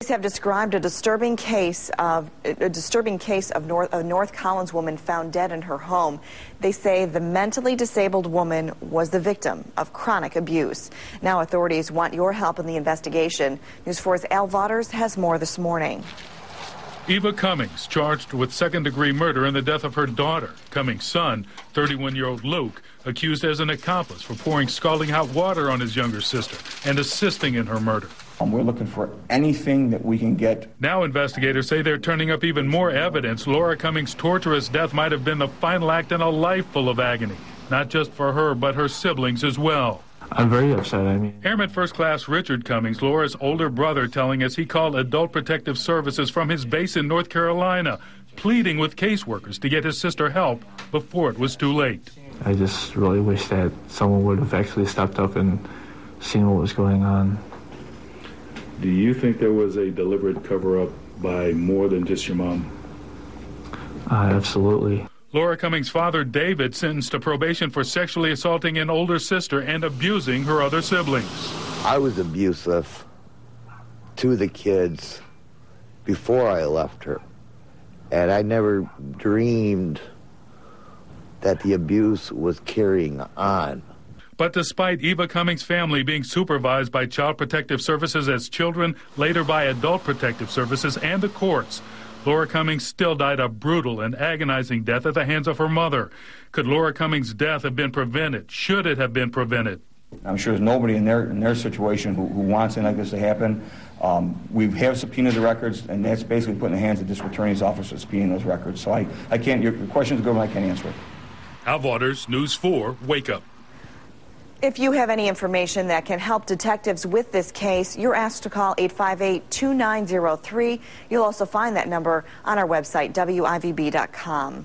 Have described a disturbing case of a North Collins woman found dead in her home. They say the mentally disabled woman was the victim of chronic abuse. Now authorities want your help in the investigation. News 4's Al Vaughters has more this morning. Eva Cummings charged with second-degree murder in the death of her daughter. Cummings' son, 31-year-old Luke, accused as an accomplice for pouring scalding hot water on his younger sister and assisting in her murder. We're looking for anything that we can get. Now investigators say they're turning up even more evidence. Laura Cummings' torturous death might have been the final act in a life full of agony, not just for her, but her siblings as well. I'm very upset. Airman First Class Richard Cummings, Laura's older brother, telling us he called Adult Protective Services from his base in North Carolina, pleading with caseworkers to get his sister help before it was too late. I just really wish that someone would have actually stepped up and seen what was going on. Do you think there was a deliberate cover-up by more than just your mom? Absolutely. Laura Cummings' father, David, sentenced to probation for sexually assaulting an older sister and abusing her other siblings. I was abusive to the kids before I left her, and I never dreamed that the abuse was carrying on. But despite Eva Cummings' family being supervised by Child Protective Services as children, later by Adult Protective Services and the courts, Laura Cummings still died a brutal and agonizing death at the hands of her mother. Could Laura Cummings' death have been prevented? Should it have been prevented? I'm sure there's nobody in their situation who wants anything like this to happen. We have subpoenaed the records, and that's basically put in the hands of district attorney's office to subpoena those records. So I can't, your question's good, but I can't answer it. Al Vaughters, News 4, Wake Up. If you have any information that can help detectives with this case, you're asked to call 858-2903. You'll also find that number on our website, WIVB.com.